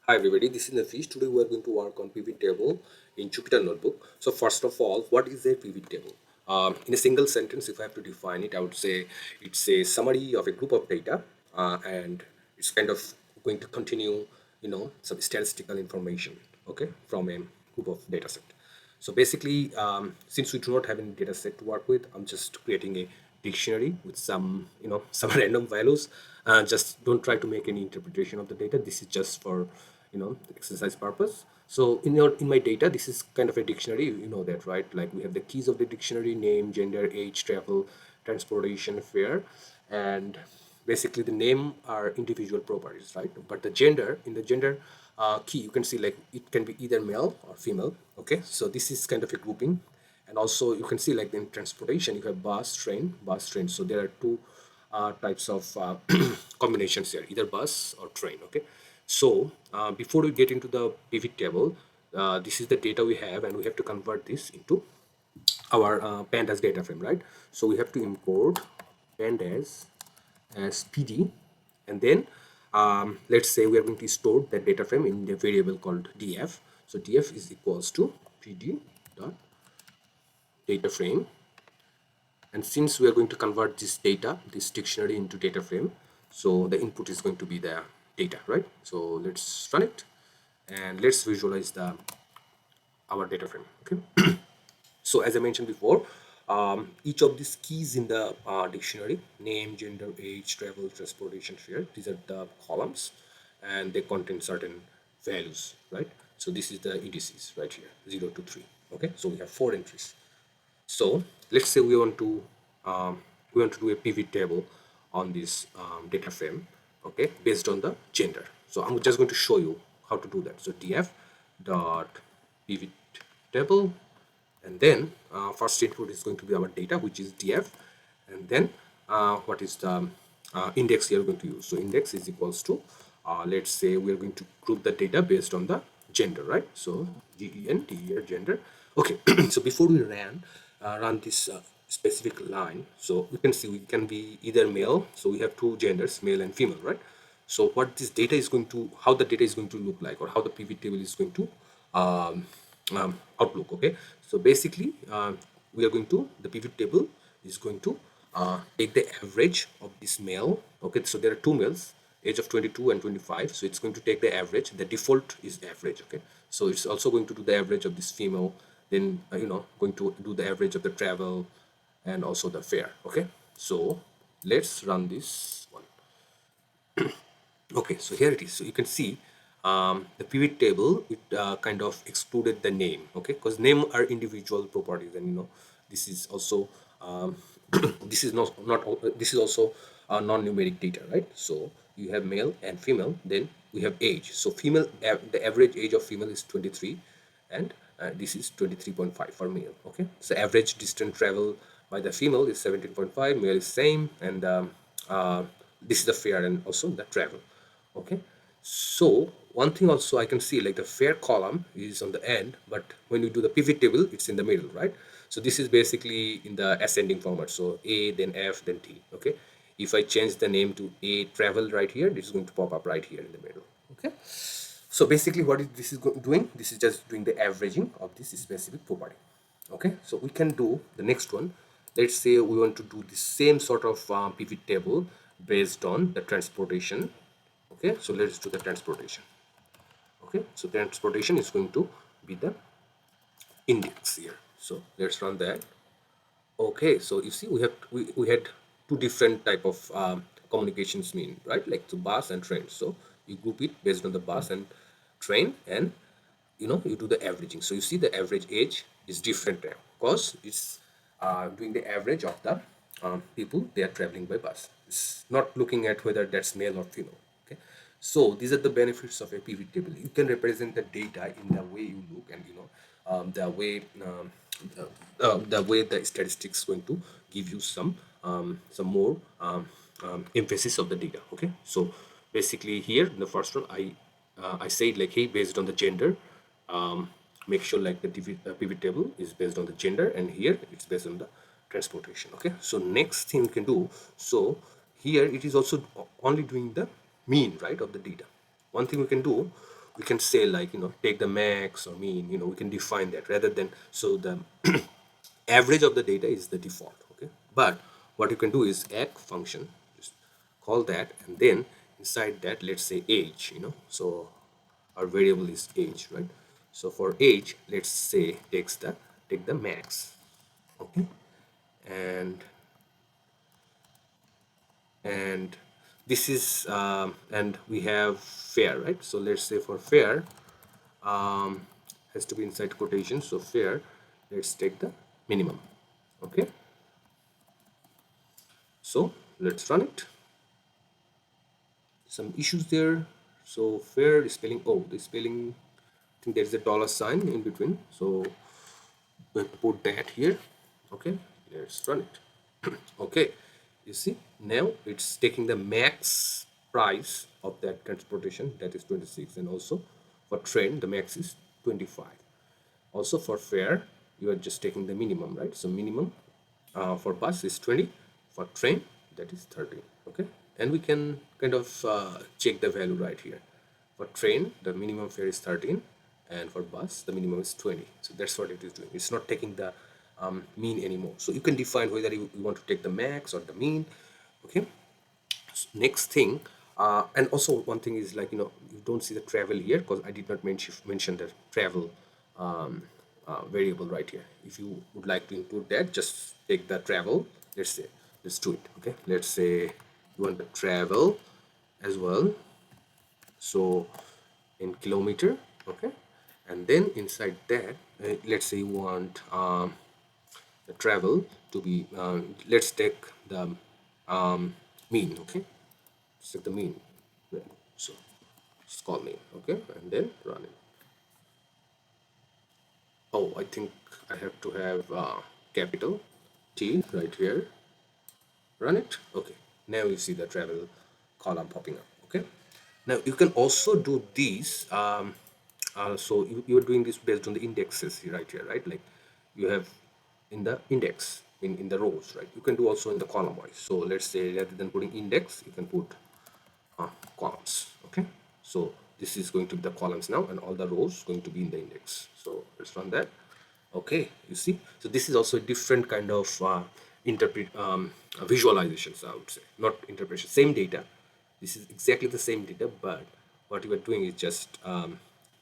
Hi everybody, this is Nafish. Today we are going to work on pivot table in Jupyter Notebook. So first of all, what is a pivot table? In a single sentence, if I have to define it, I would say it's a summary of a group of data, and it's kind of going to continue, some statistical information, okay, from a group of data set. So basically, since we do not have any data set to work with, I'm just creating a dictionary with some, some random values. Just don't try to make any interpretation of the data. This is just for, exercise purpose. So in my data, this is kind of a dictionary. You know that, right? Like we have the keys of the dictionary: name, gender, age, travel, transportation, fare, and basically the name are individual properties, right? But the gender, in the gender key, you can see like it can be either male or female. Okay, so this is kind of a grouping. And also you can see like in transportation you have bus train. So there are two types of combinations here, either bus or train. Okay, so before we get into the pivot table, this is the data we have, and we have to convert this into our pandas data frame, right? So we have to import pandas as pd, and then let's say we are going to store that data frame in the variable called df. So df is equals to pd dot data frame, and since we are going to convert this data, this dictionary, into data frame, so the input is going to be the data, right? So let's run it and let's visualize the our data frame. Okay, so as I mentioned before, each of these keys in the dictionary, name, gender, age, travel, transportation, fare, these are the columns, and they contain certain values, right? So this is the indices right here, 0 to 3. Okay, so we have 4 entries. So let's say we want to do a pivot table on this data frame, okay, based on the gender. So I'm just going to show you how to do that. So df dot pivot table, and then first input is going to be our data, which is df, and then what is the index we are going to use. So index is equals to let's say we are going to group the data based on the gender, right? So gen gender. Okay, so before we run this specific line, so we can see we can be either male, so we have two genders, male and female, right? So what this data is going to, how the data is going to look like, or how the pivot table is going to um, outlook. Okay, so basically we are going to, the pivot table is going to take the average of this male. Okay, so there are two males, age of 22 and 25, so it's going to take the average. The default is average. Okay, so it's also going to do the average of this female, then going to do the average of the travel and also the fare. Okay, so let's run this one. Okay, so here it is. So you can see the pivot table, it kind of excluded the name, okay, because name are individual properties, and this is also this is this is also non-numeric data, right? So you have male and female, then we have age. So female, the average age of female is 23, and this is 23.5 for male. Okay, so average distance travel by the female is 17.5, male is same, and this is the fare and also the travel. Okay, so one thing also I can see, like the fare column is on the end, but when you do the pivot table, it's in the middle, right? So this is basically in the ascending format, so a, then f, then t. Okay, if I change the name to a travel right here, this is going to pop up right here in the middle. Okay, so basically what is this is doing, this is just doing the averaging of this specific property. Okay, so we can do the next one. Let's say we want to do the same sort of pivot table based on the transportation. Okay, so let's do the transportation. Okay, so transportation is going to be the index here. So let's run that. Okay, so you see we had two different type of communications mean, right? Like the bus and train. So you group it based on the bus and train, and you do the averaging. So you see the average age is different now because it's doing the average of the people they are traveling by bus. It's not looking at whether that's male or female. Okay, so these are the benefits of a pivot table. You can represent the data in the way you look, and the way the way the statistics going to give you some more emphasis of the data. Okay, so basically here in the first one, I said like, hey, based on the gender, make sure like the pivot table is based on the gender, and here it's based on the transportation. Okay, so next thing we can do, so here it is also only doing the mean, right, of the data. One thing we can do, we can say like, take the max or mean, we can define that rather than, so the average of the data is the default. Okay, but what you can do is act function, just call that, and then inside that, let's say age, so our variable is age, right? So for age, let's say take the max. Okay, and and this is and we have fair, right? So let's say for fair, has to be inside quotation, so fair, let's take the minimum. Okay, so let's run it. Some issues there. So fair is spelling, oh, the spelling, I think there's a dollar sign in between, so we have to put that here. Okay, let's run it. Okay, you see now it's taking the max price of that transportation, that is 26, and also for train the max is 25. Also for fare, you are just taking the minimum, right? So minimum for bus is 20, for train that is 30. Okay, and we can kind of check the value right here. For train the minimum fare is 13, and for bus the minimum is 20. So that's what it is doing. It's not taking the mean anymore. So you can define whether you want to take the max or the mean. Okay, next thing, and also one thing is like, you don't see the travel here because I did not mention the travel variable right here. If you would like to include that, just take the travel. Let's say, let's do it. Okay, let's say you want the travel as well, so in kilometer. Okay, and then inside that, let's say you want the travel to be, let's take the mean. Okay, set the mean value. So just call mean. Okay, and then run it. Oh, I think I have to have capital T right here. Run it. Okay, now you see the travel column popping up. Okay, now you can also do these. So you're doing this based on the indexes right here, right? Like you have in the index, in the rows, right? You can do also in the column wise. So let's say rather than putting index, you can put columns. Okay, so this is going to be the columns now, and all the rows going to be in the index. So let's run that. Okay, you see, so this is also a different kind of interpret visualizations, I would say, not interpretation, same data. This is exactly the same data, but what you are doing is just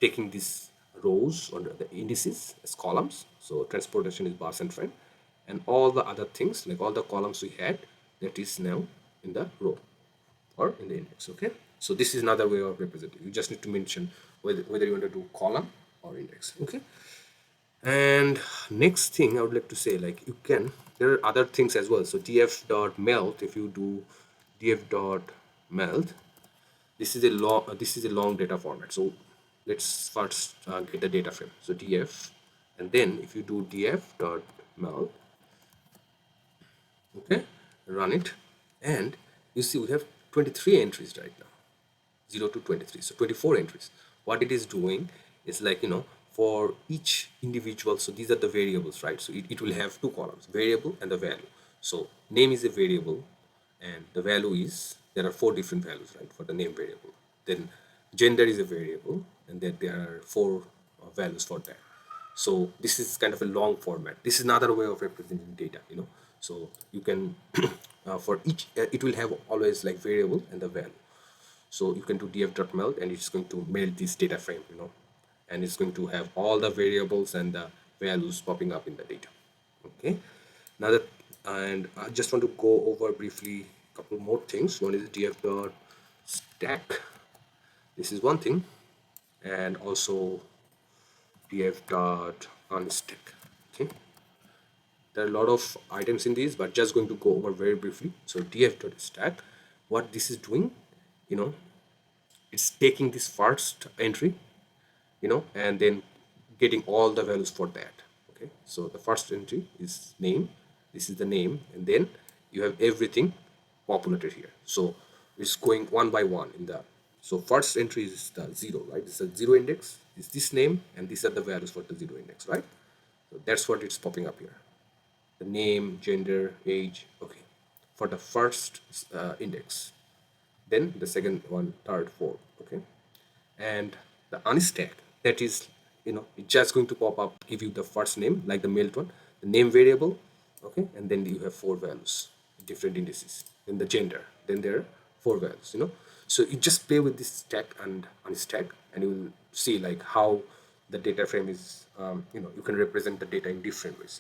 taking these rows or the indices as columns. So transportation is bus and train, and all the other things, like all the columns we had, that is now in the row or in the index. Okay, so this is another way of representing. You just need to mention whether you want to do column or index. Okay, and next thing I would like to say, like, you can, there are other things as well. So df dot melt, if you do df dot melt, this is a long data format. So let's first get the data frame. So df, and then if you do df dot melt, okay, run it, and you see we have 23 entries right now, 0 to 23, so 24 entries. What it is doing is like, for each individual, so these are the variables, right? So it will have two columns, variable and the value. So name is a variable, and the value is, there are four different values, right, for the name variable. Then gender is a variable, and then there are four values for that. So this is kind of a long format. This is another way of representing data, so you can for each it will have always like variable and the value. So you can do df.melt, and it's going to melt this data frame, and it's going to have all the variables and the values popping up in the data. Okay, now that, and I just want to go over briefly a couple more things. One is df.stack. This is one thing, and also df.unstack. Okay, there are a lot of items in these, but just going to go over very briefly. So df.stack, what this is doing, you know it's taking this first entry, and then getting all the values for that. Okay, so the first entry is name, this is the name, and then you have everything populated here. So it's going one by one in the, so first entry is the 0, right? It's a 0 index, is this name, and these are the values for the 0 index, right? So that's what it's popping up here, the name, gender, age. Okay, for the first index, then the second one, third, fourth. Okay, and The unstack, that is, it's just going to pop up, give you the first name, like the mailed one, the name variable, okay, and then you have four values, different indices, then the gender, then there are four values, So you just play with this stack and unstack, and you will see like how the data frame is, you can represent the data in different ways.